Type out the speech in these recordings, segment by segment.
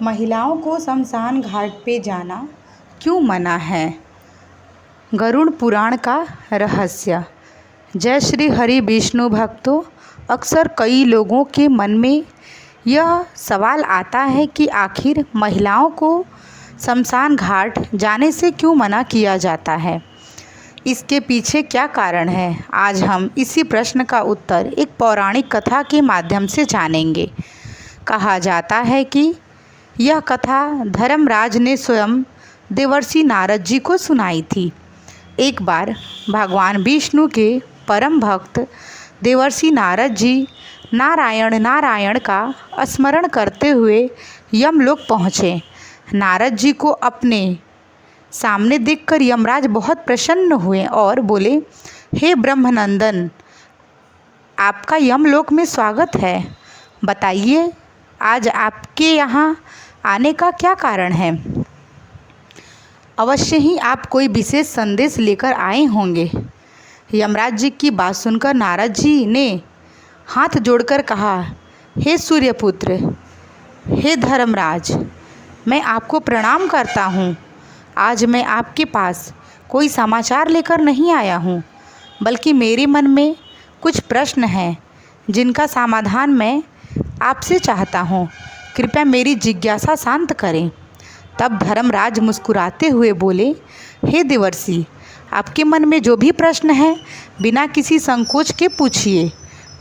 महिलाओं को शमशान घाट पे जाना क्यों मना है? गरुड़ पुराण का रहस्य। जय श्री हरि विष्णु भक्तों, अक्सर कई लोगों के मन में यह सवाल आता है कि आखिर महिलाओं को शमशान घाट जाने से क्यों मना किया जाता है। इसके पीछे क्या कारण है? आज हम इसी प्रश्न का उत्तर एक पौराणिक कथा के माध्यम से जानेंगे। कहा जाता है कि यह कथा धर्मराज ने स्वयं देवर्षि नारद जी को सुनाई थी। एक बार भगवान विष्णु के परम भक्त देवर्षि नारद जी नारायण नारायण का स्मरण करते हुए यमलोक पहुँचे। नारद जी को अपने सामने देखकर यमराज बहुत प्रसन्न हुए और बोले, हे ब्रह्मनंदन, आपका यमलोक में स्वागत है। बताइए, आज आपके यहाँ आने का क्या कारण है? अवश्य ही आप कोई विशेष संदेश लेकर आए होंगे। यमराज जी की बात सुनकर नारद जी ने हाथ जोड़कर कहा, हे सूर्यपुत्र, हे धर्मराज, मैं आपको प्रणाम करता हूँ। आज मैं आपके पास कोई समाचार लेकर नहीं आया हूँ, बल्कि मेरे मन में कुछ प्रश्न हैं जिनका समाधान मैं आपसे चाहता हूँ। कृपया मेरी जिज्ञासा शांत करें। तब धर्मराज मुस्कुराते हुए बोले, हे देवर्षि, आपके मन में जो भी प्रश्न है बिना किसी संकोच के पूछिए,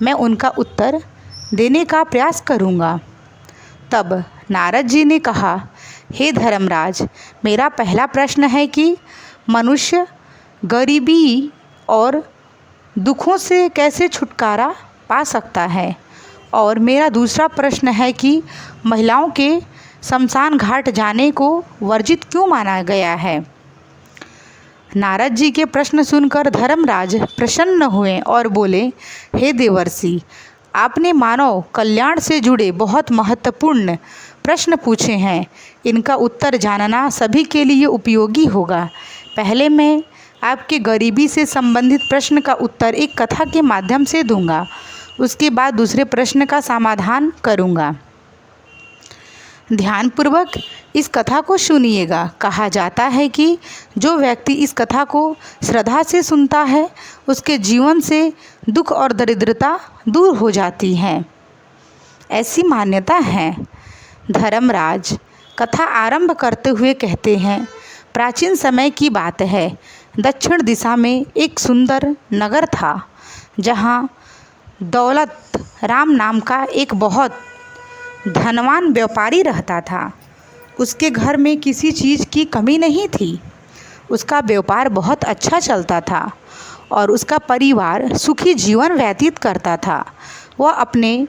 मैं उनका उत्तर देने का प्रयास करूँगा। तब नारद जी ने कहा, हे धर्मराज, मेरा पहला प्रश्न है कि मनुष्य गरीबी और दुखों से कैसे छुटकारा पा सकता है, और मेरा दूसरा प्रश्न है कि महिलाओं के शमशान घाट जाने को वर्जित क्यों माना गया है। नारद जी के प्रश्न सुनकर धर्मराज प्रसन्न हुए और बोले, हे देवर्षि, आपने मानव कल्याण से जुड़े बहुत महत्वपूर्ण प्रश्न पूछे हैं। इनका उत्तर जानना सभी के लिए उपयोगी होगा। पहले मैं आपके गरीबी से संबंधित प्रश्न का उत्तर एक कथा के माध्यम से दूंगा। उसके बाद दूसरे प्रश्न का समाधान करूंगा। ध्यानपूर्वक इस कथा को सुनिएगा। कहा जाता है कि जो व्यक्ति इस कथा को श्रद्धा से सुनता है, उसके जीवन से दुख और दरिद्रता दूर हो जाती है, ऐसी मान्यता है। धर्मराज कथा आरंभ करते हुए कहते हैं, प्राचीन समय की बात है। दक्षिण दिशा में एक सुंदर नगर था, जहाँ दौलत राम नाम का एक बहुत धनवान व्यापारी रहता था। उसके घर में किसी चीज़ की कमी नहीं थी। उसका व्यापार बहुत अच्छा चलता था और उसका परिवार सुखी जीवन व्यतीत करता था। वह अपने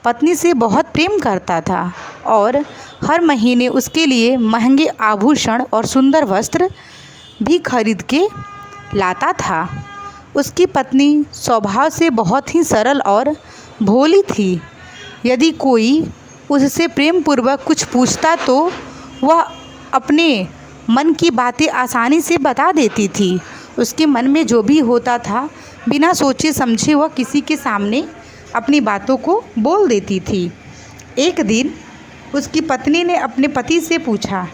पत्नी से बहुत प्रेम करता था और हर महीने उसके लिए महंगे आभूषण और सुंदर वस्त्र भी खरीद के लाता था। उसकी पत्नी स्वभाव से बहुत ही सरल और भोली थी। यदि कोई उससे प्रेम पूर्वक कुछ पूछता तो वह अपने मन की बातें आसानी से बता देती थी। उसके मन में जो भी होता था, बिना सोचे समझे वह किसी के सामने अपनी बातों को बोल देती थी। एक दिन उसकी पत्नी ने अपने पति से पूछा,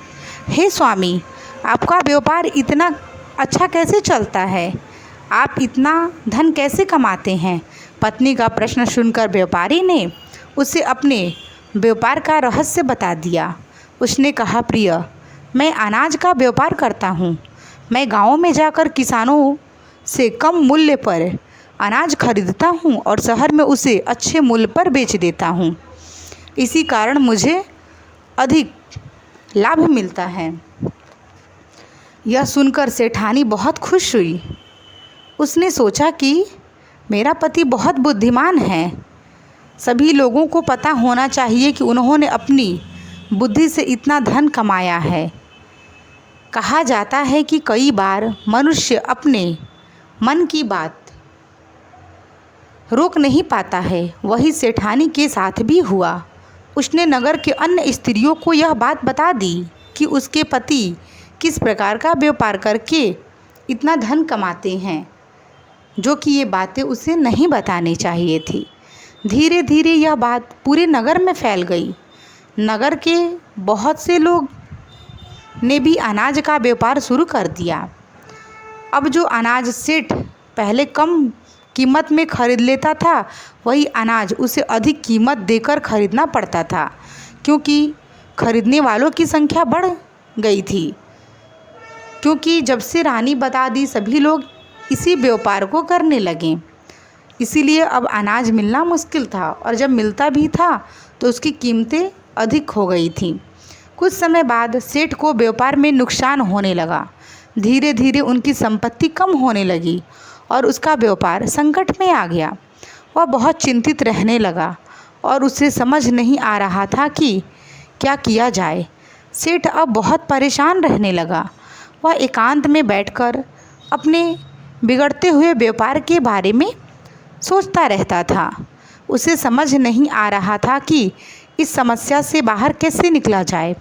हे स्वामी, आपका व्यापार इतना अच्छा कैसे चलता है? आप इतना धन कैसे कमाते हैं? पत्नी का प्रश्न सुनकर व्यापारी ने उसे अपने व्यापार का रहस्य बता दिया। उसने कहा, प्रिय, मैं अनाज का व्यापार करता हूँ। मैं गाँव में जाकर किसानों से कम मूल्य पर अनाज खरीदता हूँ और शहर में उसे अच्छे मूल्य पर बेच देता हूँ। इसी कारण मुझे अधिक लाभ मिलता है। यह सुनकर सेठानी बहुत खुश हुई। उसने सोचा कि मेरा पति बहुत बुद्धिमान है। सभी लोगों को पता होना चाहिए कि उन्होंने अपनी बुद्धि से इतना धन कमाया है। कहा जाता है कि कई बार मनुष्य अपने मन की बात रोक नहीं पाता है। वही सेठानी के साथ भी हुआ। उसने नगर के अन्य स्त्रियों को यह बात बता दी कि उसके पति किस प्रकार का व्यापार करके इतना धन कमाते हैं, जो कि ये बातें उसे नहीं बतानी चाहिए थी। धीरे धीरे यह बात पूरे नगर में फैल गई। नगर के बहुत से लोग ने भी अनाज का व्यापार शुरू कर दिया। अब जो अनाज सेठ पहले कम कीमत में खरीद लेता था, वही अनाज उसे अधिक कीमत देकर खरीदना पड़ता था, क्योंकि खरीदने वालों की संख्या बढ़ गई थी। क्योंकि जब से रानी बता दी, सभी लोग इसी व्यापार को करने लगे। इसीलिए अब अनाज मिलना मुश्किल था, और जब मिलता भी था तो उसकी कीमतें अधिक हो गई थीं। कुछ समय बाद सेठ को व्यापार में नुकसान होने लगा। धीरे धीरे उनकी संपत्ति कम होने लगी और उसका व्यापार संकट में आ गया। वह बहुत चिंतित रहने लगा और उसे समझ नहीं आ रहा था कि क्या किया जाए। सेठ अब बहुत परेशान रहने लगा। वह एकांत में बैठकर अपने बिगड़ते हुए व्यापार के बारे में सोचता रहता था। उसे समझ नहीं आ रहा था कि इस समस्या से बाहर कैसे निकला जाए।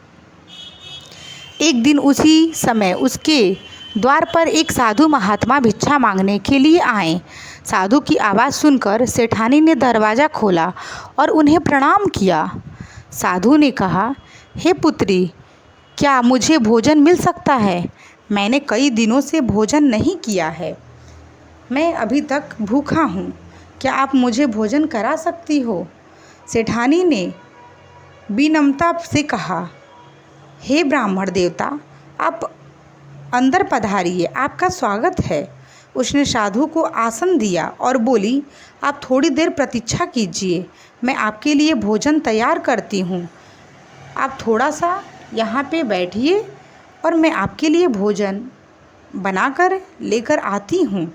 एक दिन उसी समय उसके द्वार पर एक साधु महात्मा भिक्षा मांगने के लिए आए। साधु की आवाज़ सुनकर सेठानी ने दरवाज़ा खोला और उन्हें प्रणाम किया। साधु ने कहा, हे पुत्री, क्या मुझे भोजन मिल सकता है? मैंने कई दिनों से भोजन नहीं किया है। मैं अभी तक भूखा हूँ। क्या आप मुझे भोजन करा सकती हो? सेठानी ने विनम्रता से कहा, हे ब्राह्मण देवता, आप अंदर पधारिए, आपका स्वागत है। उसने साधु को आसन दिया और बोली, आप थोड़ी देर प्रतीक्षा कीजिए, मैं आपके लिए भोजन तैयार करती हूँ। आप थोड़ा सा यहाँ पे बैठिए और मैं आपके लिए भोजन बनाकर लेकर आती हूँ।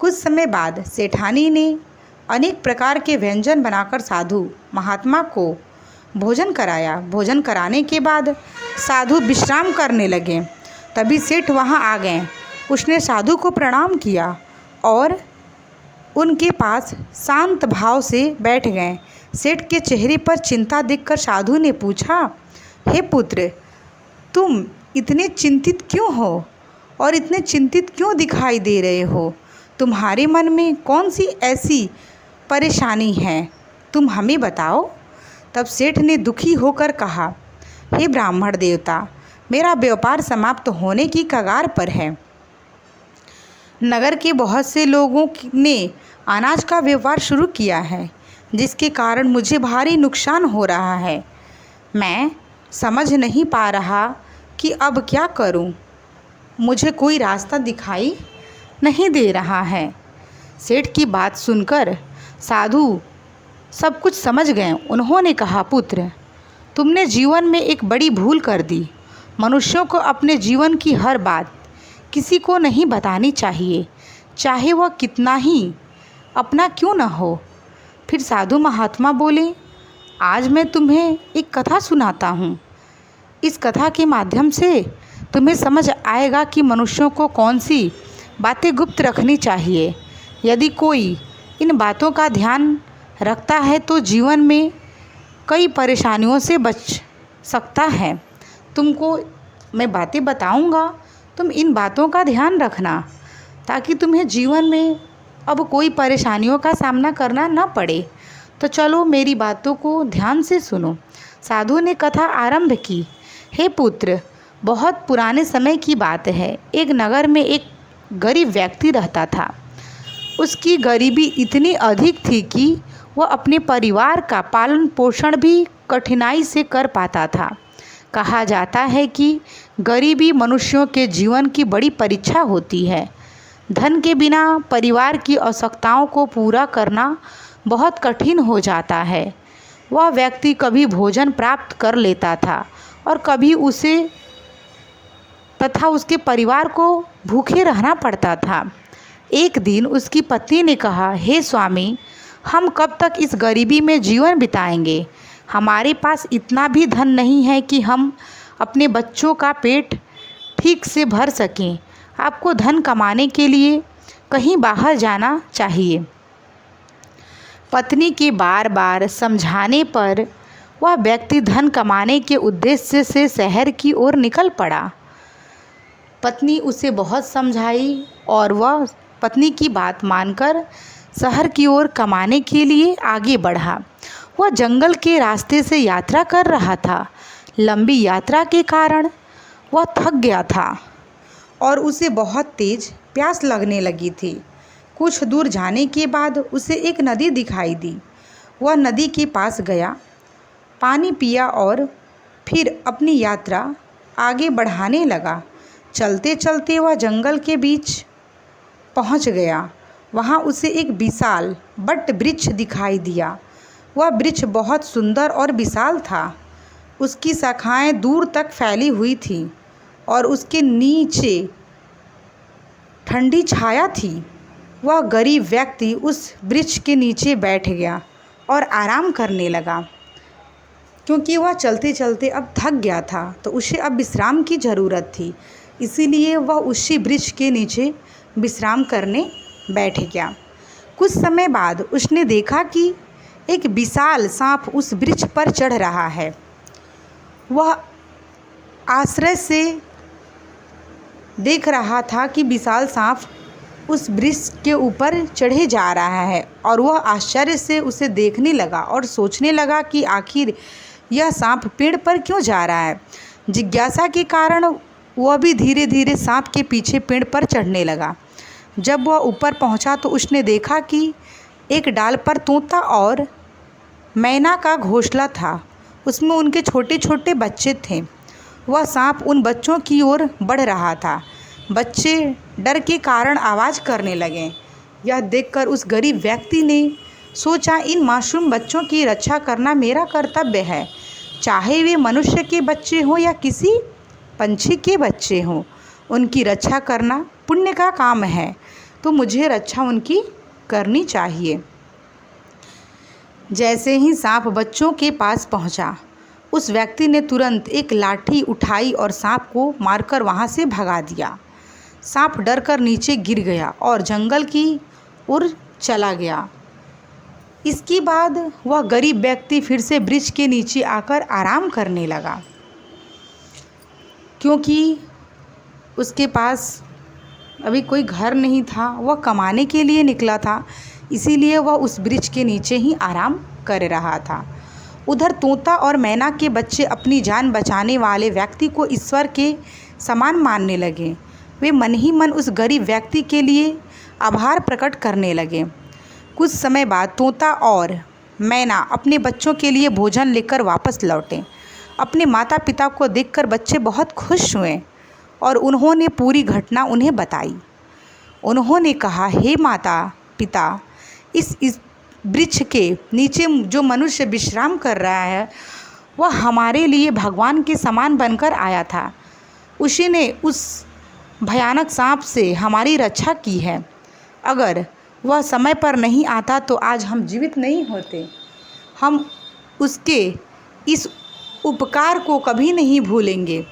कुछ समय बाद सेठानी ने अनेक प्रकार के व्यंजन बनाकर साधु महात्मा को भोजन कराया। भोजन कराने के बाद साधु विश्राम करने लगे। तभी सेठ वहाँ आ गए। उसने साधु को प्रणाम किया और उनके पास शांत भाव से बैठ गए। सेठ के चेहरे पर चिंता देखकर साधु ने पूछा, हे पुत्र, तुम इतने चिंतित क्यों हो और इतने चिंतित क्यों दिखाई दे रहे हो? तुम्हारे मन में कौन सी ऐसी परेशानी है? तुम हमें बताओ। तब सेठ ने दुखी होकर कहा, हे ब्राह्मण देवता, मेरा व्यापार समाप्त होने की कगार पर है। नगर के बहुत से लोगों ने अनाज का व्यापार शुरू किया है, जिसके कारण मुझे भारी नुकसान हो रहा है। मैं समझ नहीं पा रहा कि अब क्या करूं। मुझे कोई रास्ता दिखाई नहीं दे रहा है। सेठ की बात सुनकर साधु सब कुछ समझ गए। उन्होंने कहा, पुत्र, तुमने जीवन में एक बड़ी भूल कर दी। मनुष्यों को अपने जीवन की हर बात किसी को नहीं बतानी चाहिए, चाहे वह कितना ही अपना क्यों न हो। फिर साधु महात्मा बोले, आज मैं तुम्हें एक कथा सुनाता हूँ। इस कथा के माध्यम से तुम्हें समझ आएगा कि मनुष्यों को कौन सी बातें गुप्त रखनी चाहिए। यदि कोई इन बातों का ध्यान रखता है तो जीवन में कई परेशानियों से बच सकता है। तुमको मैं बातें बताऊंगा, तुम इन बातों का ध्यान रखना, ताकि तुम्हें जीवन में अब कोई परेशानियों का सामना करना न पड़े। तो चलो मेरी बातों को ध्यान से सुनो। साधु ने कथा आरंभ की। हे पुत्र, बहुत पुराने समय की बात है। एक नगर में एक गरीब व्यक्ति रहता था। उसकी गरीबी इतनी अधिक थी कि वह अपने परिवार का पालन पोषण भी कठिनाई से कर पाता था। कहा जाता है कि गरीबी मनुष्यों के जीवन की बड़ी परीक्षा होती है। धन के बिना परिवार की आवश्यकताओं को पूरा करना बहुत कठिन हो जाता है। वह व्यक्ति कभी भोजन प्राप्त कर लेता था और कभी उसे तथा उसके परिवार को भूखे रहना पड़ता था। एक दिन उसकी पत्नी ने कहा, हे स्वामी, हम कब तक इस गरीबी में जीवन बिताएंगे? हमारे पास इतना भी धन नहीं है कि हम अपने बच्चों का पेट ठीक से भर सकें। आपको धन कमाने के लिए कहीं बाहर जाना चाहिए। पत्नी के बार बार समझाने पर वह व्यक्ति धन कमाने के उद्देश्य से शहर की ओर निकल पड़ा। पत्नी उसे बहुत समझाई और वह पत्नी की बात मानकर शहर की ओर कमाने के लिए आगे बढ़ा। वह जंगल के रास्ते से यात्रा कर रहा था। लंबी यात्रा के कारण वह थक गया था और उसे बहुत तेज प्यास लगने लगी थी। कुछ दूर जाने के बाद उसे एक नदी दिखाई दी। वह नदी के पास गया, पानी पिया और फिर अपनी यात्रा आगे बढ़ाने लगा। चलते चलते वह जंगल के बीच पहुंच गया। वहां उसे एक विशाल वट वृक्ष दिखाई दिया। वह वृक्ष बहुत सुंदर और विशाल था। उसकी शाखाएं दूर तक फैली हुई थीं और उसके नीचे ठंडी छाया थी। वह गरीब व्यक्ति उस वृक्ष के नीचे बैठ गया और आराम करने लगा। क्योंकि वह चलते चलते अब थक गया था तो उसे अब विश्राम की ज़रूरत थी, इसीलिए वह उसी वृक्ष के नीचे विश्राम करने बैठ गया। कुछ समय बाद उसने देखा कि एक विशाल सांप उस वृक्ष पर चढ़ रहा है। वह आश्चर्य से देख रहा था कि विशाल सांप उस वृक्ष के ऊपर चढ़े जा रहा है और वह आश्चर्य से उसे देखने लगा और सोचने लगा कि आखिर यह सांप पेड़ पर क्यों जा रहा है। जिज्ञासा के कारण वह भी धीरे धीरे सांप के पीछे पेड़ पर चढ़ने लगा। जब वह ऊपर पहुंचा तो उसने देखा कि एक डाल पर तोता और मैना का घोंसला था। उसमें उनके छोटे छोटे बच्चे थे। वह सांप उन बच्चों की ओर बढ़ रहा था। बच्चे डर के कारण आवाज़ करने लगे। यह देखकर उस गरीब व्यक्ति ने सोचा, इन मासूम बच्चों की रक्षा करना मेरा कर्तव्य है, चाहे वे मनुष्य के बच्चे हों या किसी पंछी के बच्चे हों। उनकी रक्षा करना पुण्य का काम है, तो मुझे रक्षा उनकी करनी चाहिए। जैसे ही सांप बच्चों के पास पहुंचा, उस व्यक्ति ने तुरंत एक लाठी उठाई और सांप को मारकर वहां से भगा दिया। सांप डरकर नीचे गिर गया और जंगल की ओर चला गया। इसके बाद वह गरीब व्यक्ति फिर से वृक्ष के नीचे आकर आराम करने लगा, क्योंकि उसके पास अभी कोई घर नहीं था। वह कमाने के लिए निकला था, इसीलिए वह उस वृक्ष के नीचे ही आराम कर रहा था। उधर तोता और मैना के बच्चे अपनी जान बचाने वाले व्यक्ति को ईश्वर के समान मानने लगे। वे मन ही मन उस गरीब व्यक्ति के लिए आभार प्रकट करने लगे। कुछ समय बाद तोता और मैना अपने बच्चों के लिए भोजन लेकर वापस लौटे। अपने माता पिता को देखकर बच्चे बहुत खुश हुए और उन्होंने पूरी घटना उन्हें बताई। उन्होंने कहा, हे माता पिता, इस वृक्ष के नीचे जो मनुष्य विश्राम कर रहा है वह हमारे लिए भगवान के समान बनकर आया था। उसी ने उस भयानक सांप से हमारी रक्षा की है। अगर वह समय पर नहीं आता तो आज हम जीवित नहीं होते। हम उसके इस उपकार को कभी नहीं भूलेंगे।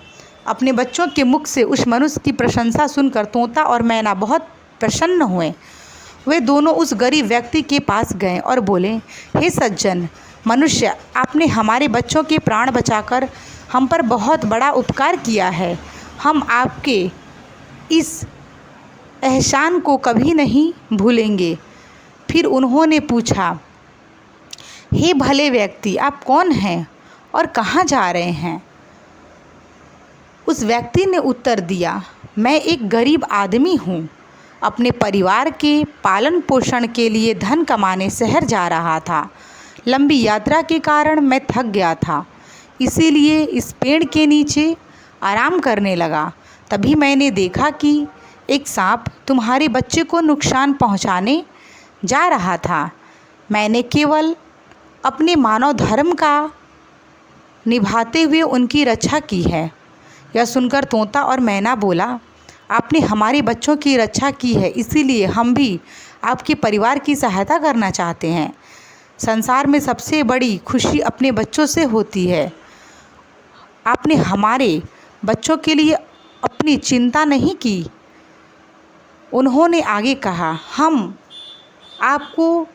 अपने बच्चों के मुख से उस मनुष्य की प्रशंसा सुनकर तोता और मैना बहुत प्रसन्न हुए। वे दोनों उस गरीब व्यक्ति के पास गए और बोले, हे सज्जन मनुष्य, आपने हमारे बच्चों के प्राण बचाकर हम पर बहुत बड़ा उपकार किया है। हम आपके इस एहसान को कभी नहीं भूलेंगे। फिर उन्होंने पूछा, हे भले व्यक्ति, आप कौन हैं और कहाँ जा रहे हैं? उस व्यक्ति ने उत्तर दिया, मैं एक गरीब आदमी हूँ। अपने परिवार के पालन पोषण के लिए धन कमाने शहर जा रहा था। लंबी यात्रा के कारण मैं थक गया था, इसीलिए इस पेड़ के नीचे आराम करने लगा। तभी मैंने देखा कि एक सांप तुम्हारे बच्चे को नुकसान पहुंचाने जा रहा था। मैंने केवल अपने मानव धर्म का निभाते हुए उनकी रक्षा की है। यह सुनकर तोता और मैना बोला, आपने हमारे बच्चों की रक्षा की है, इसीलिए हम भी आपके परिवार की सहायता करना चाहते हैं। संसार में सबसे बड़ी खुशी अपने बच्चों से होती है। आपने हमारे बच्चों के लिए अपनी चिंता नहीं की। उन्होंने आगे कहा, हम आपको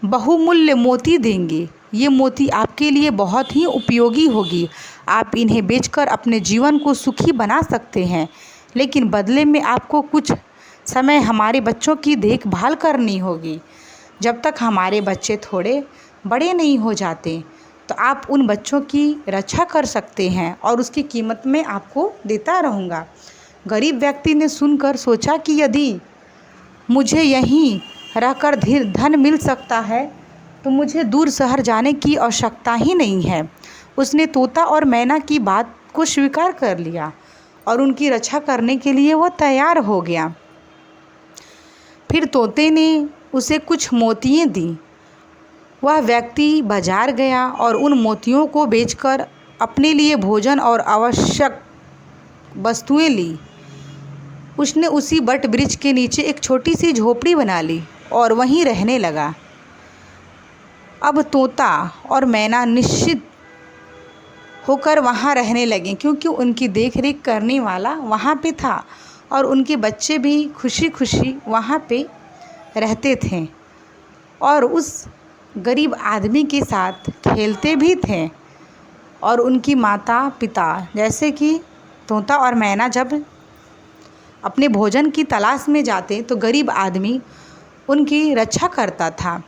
बहुमूल्य मोती देंगे। ये मोती आपके लिए बहुत ही उपयोगी होगी। आप इन्हें बेचकर अपने जीवन को सुखी बना सकते हैं, लेकिन बदले में आपको कुछ समय हमारे बच्चों की देखभाल करनी होगी। जब तक हमारे बच्चे थोड़े बड़े नहीं हो जाते तो आप उन बच्चों की रक्षा कर सकते हैं और उसकी कीमत मैं आपको देता रहूँगा। गरीब व्यक्ति ने सुनकर सोचा कि यदि मुझे यहीं रहकर धन मिल सकता है तो मुझे दूर शहर जाने की आवश्यकता ही नहीं है। उसने तोता और मैना की बात को स्वीकार कर लिया और उनकी रक्षा करने के लिए वह तैयार हो गया। फिर तोते ने उसे कुछ मोतियाँ दी। वह व्यक्ति बाजार गया और उन मोतियों को बेचकर अपने लिए भोजन और आवश्यक वस्तुएं ली। उसने उसी बट वृक्ष के नीचे एक छोटी सी झोपड़ी बना ली और वहीं रहने लगा। अब तोता और मैना निश्चित होकर वहाँ रहने लगे क्योंकि उनकी देखरेख करने वाला वहाँ पे था और उनके बच्चे भी खुशी खुशी वहाँ पे रहते थे और उस गरीब आदमी के साथ खेलते भी थे। और उनकी माता पिता, जैसे कि तोता और मैना जब अपने भोजन की तलाश में जाते तो गरीब आदमी उनकी रक्षा करता था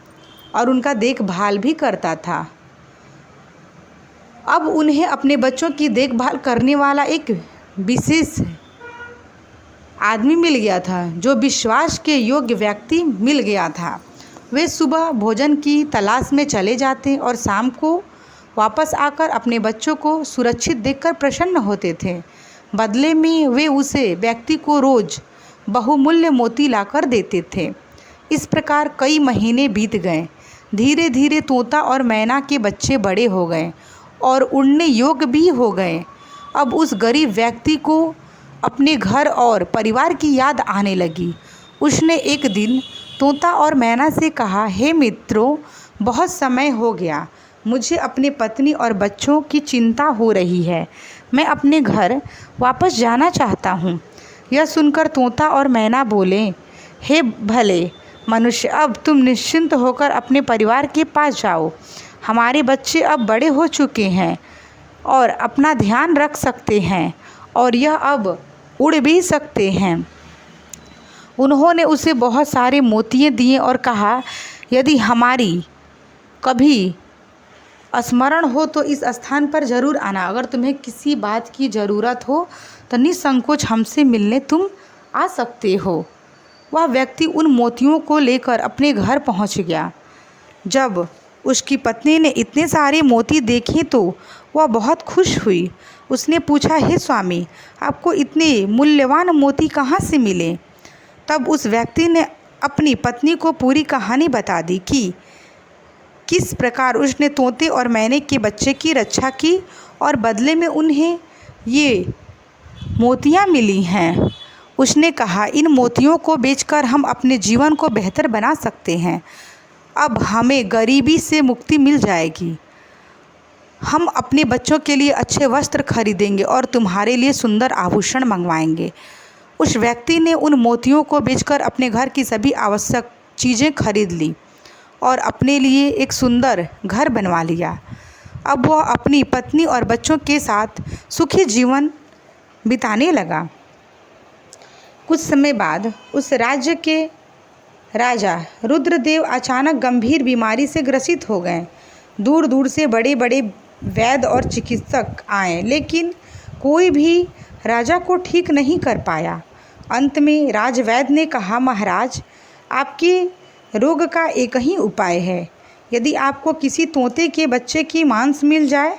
और उनका देखभाल भी करता था। अब उन्हें अपने बच्चों की देखभाल करने वाला एक विशेष आदमी मिल गया था, जो विश्वास के योग्य व्यक्ति मिल गया था। वे सुबह भोजन की तलाश में चले जाते और शाम को वापस आकर अपने बच्चों को सुरक्षित देखकर प्रसन्न होते थे। बदले में वे उसे व्यक्ति को रोज बहुमूल्य मोती लाकर देते थे। इस प्रकार कई महीने बीत गए। धीरे धीरे तोता और मैना के बच्चे बड़े हो गए और उड़ने योग्य भी हो गए। अब उस गरीब व्यक्ति को अपने घर और परिवार की याद आने लगी। उसने एक दिन तोता और मैना से कहा, हे मित्रों, बहुत समय हो गया, मुझे अपने पत्नी और बच्चों की चिंता हो रही है। मैं अपने घर वापस जाना चाहता हूँ। यह सुनकर तोता और मैना बोले, हे भले मनुष्य, अब तुम निश्चिंत होकर अपने परिवार के पास जाओ। हमारे बच्चे अब बड़े हो चुके हैं और अपना ध्यान रख सकते हैं और यह अब उड़ भी सकते हैं। उन्होंने उसे बहुत सारे मोतियाँ दिए और कहा, यदि हमारी कभी स्मरण हो तो इस स्थान पर ज़रूर आना। अगर तुम्हें किसी बात की ज़रूरत हो तो निसंकोच हमसे मिलने तुम आ सकते हो। वह व्यक्ति उन मोतियों को लेकर अपने घर पहुंच गया। जब उसकी पत्नी ने इतने सारे मोती देखे तो वह बहुत खुश हुई। उसने पूछा, हे स्वामी, आपको इतने मूल्यवान मोती कहाँ से मिले? तब उस व्यक्ति ने अपनी पत्नी को पूरी कहानी बता दी कि किस प्रकार उसने तोते और मैने के बच्चे की रक्षा की और बदले में उन्हें ये मोतियाँ मिली हैं। उसने कहा, इन मोतियों को बेचकर हम अपने जीवन को बेहतर बना सकते हैं। अब हमें गरीबी से मुक्ति मिल जाएगी। हम अपने बच्चों के लिए अच्छे वस्त्र खरीदेंगे और तुम्हारे लिए सुंदर आभूषण मंगवाएंगे। उस व्यक्ति ने उन मोतियों को बेचकर अपने घर की सभी आवश्यक चीज़ें खरीद ली और अपने लिए एक सुंदर घर बनवा लिया। अब वह अपनी पत्नी और बच्चों के साथ सुखी जीवन बिताने लगा। कुछ समय बाद उस राज्य के राजा रुद्रदेव अचानक गंभीर बीमारी से ग्रसित हो गए। दूर दूर से बड़े बड़े वैद्य और चिकित्सक आए, लेकिन कोई भी राजा को ठीक नहीं कर पाया। अंत में राजवैद्य ने कहा, महाराज, आपके रोग का एक ही उपाय है। यदि आपको किसी तोते के बच्चे की मांस मिल जाए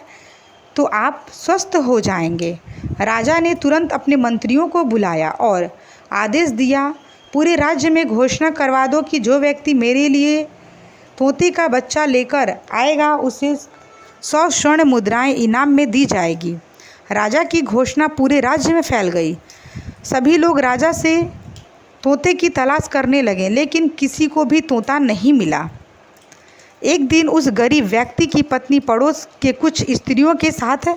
तो आप स्वस्थ हो जाएंगे। राजा ने तुरंत अपने मंत्रियों को बुलाया और आदेश दिया, पूरे राज्य में घोषणा करवा दो कि जो व्यक्ति मेरे लिए तोते का बच्चा लेकर आएगा उसे 100 स्वर्ण मुद्राएं इनाम में दी जाएगी। राजा की घोषणा पूरे राज्य में फैल गई। सभी लोग राजा से तोते की तलाश करने लगे, लेकिन किसी को भी तोता नहीं मिला। एक दिन उस गरीब व्यक्ति की पत्नी पड़ोस के कुछ स्त्रियों के साथ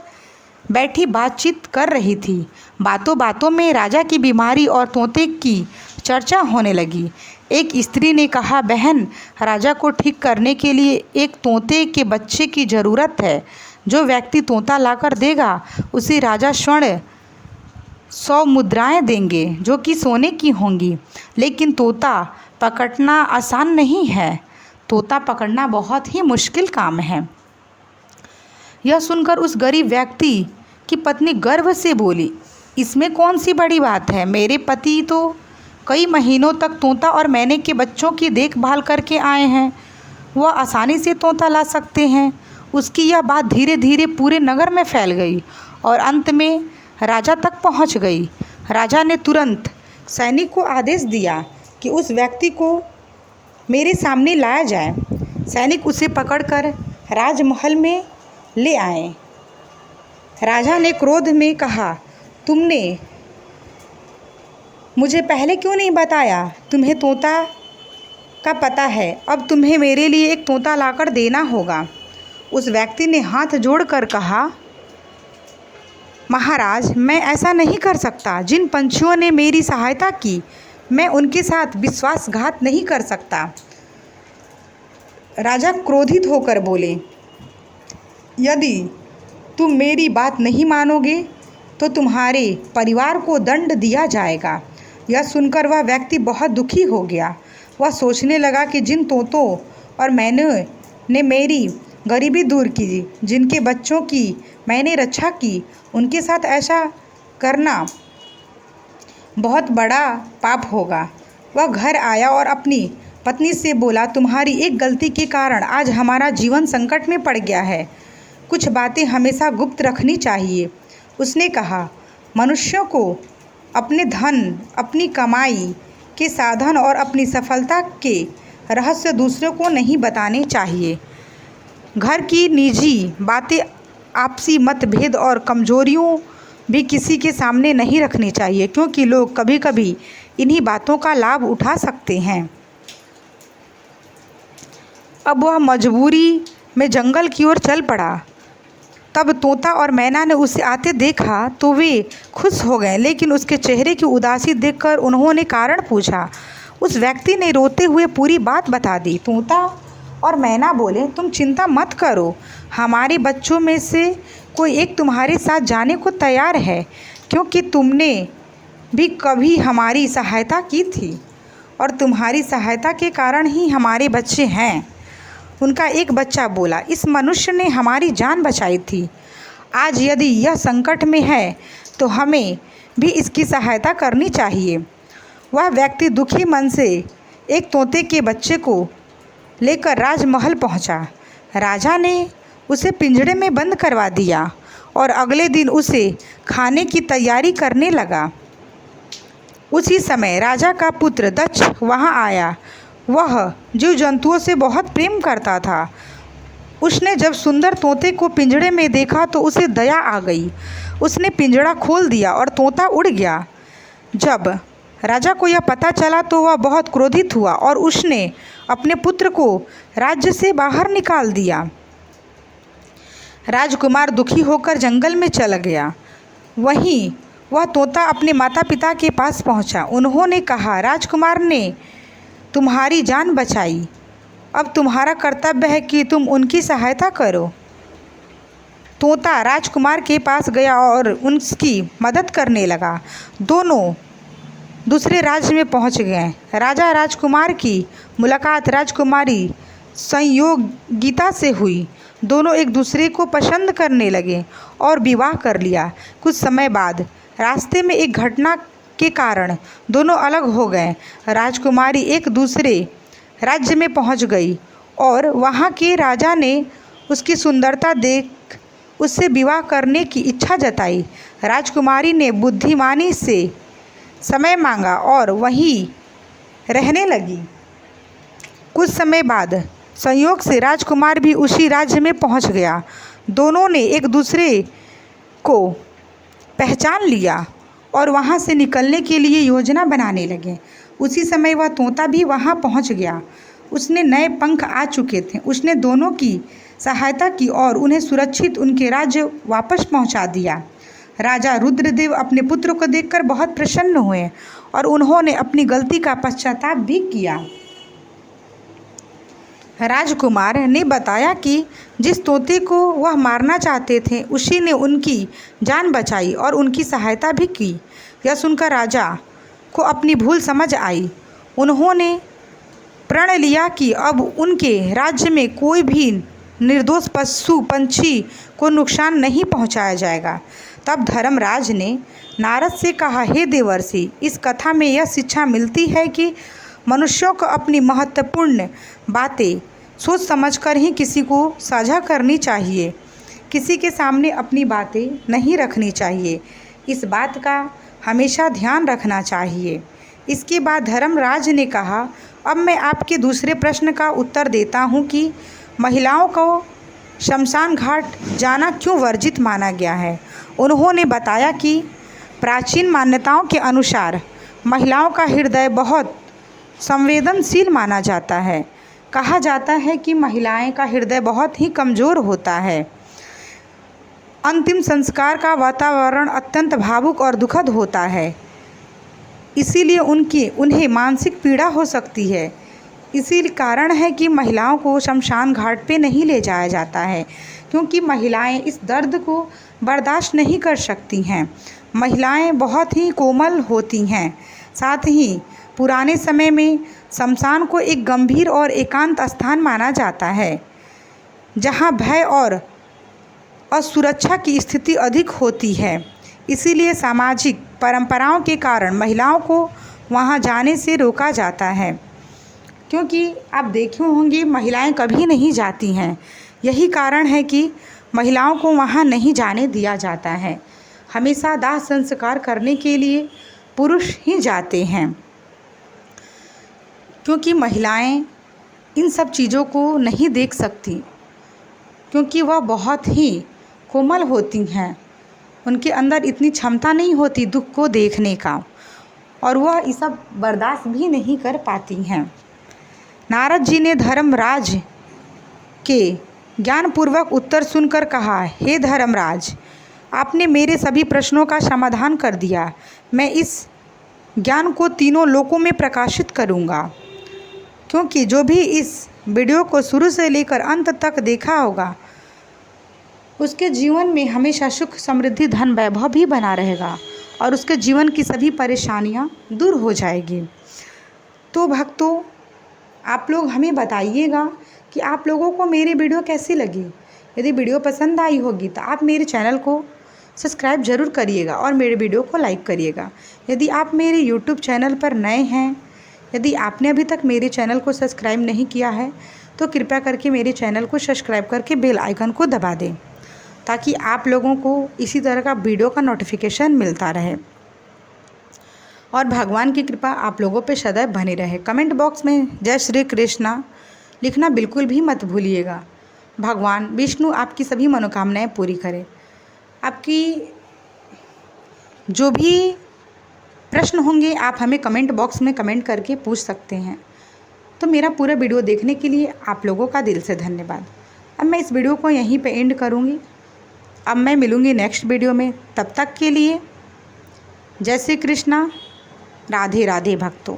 बैठी बातचीत कर रही थी। बातों बातों में राजा की बीमारी और तोते की चर्चा होने लगी। एक स्त्री ने कहा, बहन, राजा को ठीक करने के लिए एक तोते के बच्चे की ज़रूरत है। जो व्यक्ति तोता लाकर देगा उसे राजा स्वर्ण 100 मुद्राएं देंगे, जो कि सोने की होंगी। लेकिन तोता पकड़ना आसान नहीं है। तोता पकड़ना बहुत ही मुश्किल काम है। यह सुनकर उस गरीब व्यक्ति की पत्नी गर्व से बोली, इसमें कौन सी बड़ी बात है। मेरे पति तो कई महीनों तक तोता और मैने के बच्चों की देखभाल करके आए हैं, वह आसानी से तोता ला सकते हैं। उसकी यह बात धीरे धीरे पूरे नगर में फैल गई और अंत में राजा तक पहुंच गई। राजा ने तुरंत सैनिक को आदेश दिया कि उस व्यक्ति को मेरे सामने लाया जाए। सैनिक उसे पकड़कर राजमहल में ले आए। राजा ने क्रोध में कहा, तुमने मुझे पहले क्यों नहीं बताया? तुम्हें तोता का पता है, अब तुम्हें मेरे लिए एक तोता लाकर देना होगा। उस व्यक्ति ने हाथ जोड़कर कहा, महाराज, मैं ऐसा नहीं कर सकता। जिन पंछियों ने मेरी सहायता की, मैं उनके साथ विश्वासघात नहीं कर सकता। राजा क्रोधित होकर बोले, यदि तुम मेरी बात नहीं मानोगे तो तुम्हारे परिवार को दंड दिया जाएगा। यह सुनकर वह व्यक्ति बहुत दुखी हो गया। वह सोचने लगा कि जिन तोतों और मैने ने मेरी गरीबी दूर की, जिनके बच्चों की मैंने रक्षा की, उनके साथ ऐसा करना बहुत बड़ा पाप होगा। वह घर आया और अपनी पत्नी से बोला, तुम्हारी एक गलती के कारण आज हमारा जीवन संकट में पड़ गया है। कुछ बातें हमेशा गुप्त रखनी चाहिए। उसने कहा, मनुष्यों को अपने धन, अपनी कमाई के साधन और अपनी सफलता के रहस्य दूसरों को नहीं बताने चाहिए। घर की निजी बातें, आपसी मतभेद और कमजोरियों भी किसी के सामने नहीं रखनी चाहिए, क्योंकि लोग कभी कभी इन्हीं बातों का लाभ उठा सकते हैं। अब वह मजबूरी में जंगल की ओर चल पड़ा। तब तोता और मैना ने उसे आते देखा तो वे खुश हो गए, लेकिन उसके चेहरे की उदासी देखकर उन्होंने कारण पूछा। उस व्यक्ति ने रोते हुए पूरी बात बता दी। तोता और मैना बोले, तुम चिंता मत करो, हमारे बच्चों में से कोई एक तुम्हारे साथ जाने को तैयार है, क्योंकि तुमने भी कभी हमारी सहायता की थी और तुम्हारी सहायता के कारण ही हमारे बच्चे हैं। उनका एक बच्चा बोला, इस मनुष्य ने हमारी जान बचाई थी। आज यदि यह संकट में है तो हमें भी इसकी सहायता करनी चाहिए। वह व्यक्ति दुखी मन से एक तोते के बच्चे को लेकर राजमहल पहुंचा। राजा ने उसे पिंजड़े में बंद करवा दिया और अगले दिन उसे खाने की तैयारी करने लगा। उसी समय राजा का पुत्र दक्ष वहां आया। वह जीव जंतुओं से बहुत प्रेम करता था। उसने जब सुंदर तोते को पिंजड़े में देखा तो उसे दया आ गई। उसने पिंजड़ा खोल दिया और तोता उड़ गया। जब राजा को यह पता चला तो वह बहुत क्रोधित हुआ और उसने अपने पुत्र को राज्य से बाहर निकाल दिया। राजकुमार दुखी होकर जंगल में चला गया। वहीं वह तोता अपने माता पिता के पास पहुंचा। उन्होंने कहा, राजकुमार ने तुम्हारी जान बचाई, अब तुम्हारा कर्तव्य है कि तुम उनकी सहायता करो। तोता राजकुमार के पास गया और उनकी मदद करने लगा। दोनों दूसरे राज्य में पहुंच गए। राजा राजकुमार की मुलाकात राजकुमारी संयोगिता से हुई। दोनों एक दूसरे को पसंद करने लगे और विवाह कर लिया। कुछ समय बाद रास्ते में एक घटना के कारण दोनों अलग हो गए। राजकुमारी एक दूसरे राज्य में पहुंच गई और वहां के राजा ने उसकी सुंदरता देख उससे विवाह करने की इच्छा जताई। राजकुमारी ने बुद्धिमानी से समय मांगा और वहीं रहने लगी। कुछ समय बाद संयोग से राजकुमार भी उसी राज्य में पहुंच गया। दोनों ने एक दूसरे को पहचान लिया और वहां से निकलने के लिए योजना बनाने लगे। उसी समय वह तोता भी वहां पहुंच गया। उसने नए पंख आ चुके थे। उसने दोनों की सहायता की और उन्हें सुरक्षित उनके राज्य वापस पहुंचा दिया। राजा रुद्रदेव अपने पुत्र को देखकर बहुत प्रसन्न हुए और उन्होंने अपनी गलती का पश्चाताप भी किया। राजकुमार ने बताया कि जिस तोते को वह मारना चाहते थे उसी ने उनकी जान बचाई और उनकी सहायता भी की। यह सुनकर राजा को अपनी भूल समझ आई। उन्होंने प्रण लिया कि अब उनके राज्य में कोई भी निर्दोष पशु पंछी को नुकसान नहीं पहुंचाया जाएगा। तब धर्मराज ने नारद से कहा, हे देवर्षि, इस कथा में यह शिक्षा मिलती है कि मनुष्यों को अपनी महत्वपूर्ण बातें सोच समझकर ही किसी को साझा करनी चाहिए। किसी के सामने अपनी बातें नहीं रखनी चाहिए। इस बात का हमेशा ध्यान रखना चाहिए। इसके बाद धर्मराज ने कहा, अब मैं आपके दूसरे प्रश्न का उत्तर देता हूँ कि महिलाओं को शमशान घाट जाना क्यों वर्जित माना गया है। उन्होंने बताया कि प्राचीन मान्यताओं के अनुसार महिलाओं का हृदय बहुत संवेदनशील माना जाता है। कहा जाता है कि महिलाएं का हृदय बहुत ही कमज़ोर होता है। अंतिम संस्कार का वातावरण अत्यंत भावुक और दुखद होता है, इसीलिए उन्हें मानसिक पीड़ा हो सकती है। इसी कारण है कि महिलाओं को शमशान घाट पे नहीं ले जाया जाता है, क्योंकि महिलाएं इस दर्द को बर्दाश्त नहीं कर सकती हैं। महिलाएं बहुत ही कोमल होती हैं। साथ ही पुराने समय में शमशान को एक गंभीर और एकांत स्थान माना जाता है, जहां भय और असुरक्षा की स्थिति अधिक होती है। इसीलिए सामाजिक परंपराओं के कारण महिलाओं को वहां जाने से रोका जाता है, क्योंकि आप देखे होंगे महिलाएं कभी नहीं जाती हैं। यही कारण है कि महिलाओं को वहां नहीं जाने दिया जाता है। हमेशा दाह संस्कार करने के लिए पुरुष ही जाते हैं, क्योंकि महिलाएं इन सब चीज़ों को नहीं देख सकती, क्योंकि वह बहुत ही कोमल होती हैं। उनके अंदर इतनी क्षमता नहीं होती दुख को देखने का, और वह ये सब बर्दाश्त भी नहीं कर पाती हैं। नारद जी ने धर्मराज के ज्ञानपूर्वक उत्तर सुनकर कहा, हे धर्मराज, आपने मेरे सभी प्रश्नों का समाधान कर दिया। मैं इस ज्ञान को तीनों लोकों में प्रकाशित करूँगा, क्योंकि जो भी इस वीडियो को शुरू से लेकर अंत तक देखा होगा, उसके जीवन में हमेशा सुख समृद्धि धन वैभव भी बना रहेगा और उसके जीवन की सभी परेशानियां दूर हो जाएगी। तो भक्तों, आप लोग हमें बताइएगा कि आप लोगों को मेरी वीडियो कैसी लगी। यदि वीडियो पसंद आई होगी तो आप मेरे चैनल को सब्सक्राइब ज़रूर करिएगा और मेरे वीडियो को लाइक करिएगा। यदि आप मेरे यूट्यूब चैनल पर नए हैं, यदि आपने अभी तक मेरे चैनल को सब्सक्राइब नहीं किया है, तो कृपया करके मेरे चैनल को सब्सक्राइब करके बेल आइकन को दबा दें, ताकि आप लोगों को इसी तरह का वीडियो का नोटिफिकेशन मिलता रहे और भगवान की कृपा आप लोगों पे सदैव बनी रहे। कमेंट बॉक्स में जय श्री कृष्णा लिखना बिल्कुल भी मत भूलिएगा। भगवान विष्णु आपकी सभी मनोकामनाएं पूरी करें। आपकी जो भी प्रश्न होंगे आप हमें कमेंट बॉक्स में कमेंट करके पूछ सकते हैं। तो मेरा पूरा वीडियो देखने के लिए आप लोगों का दिल से धन्यवाद। अब मैं इस वीडियो को यहीं पे एंड करूँगी। अब मैं मिलूँगी नेक्स्ट वीडियो में। तब तक के लिए जय श्री कृष्णा, राधे राधे भक्तों।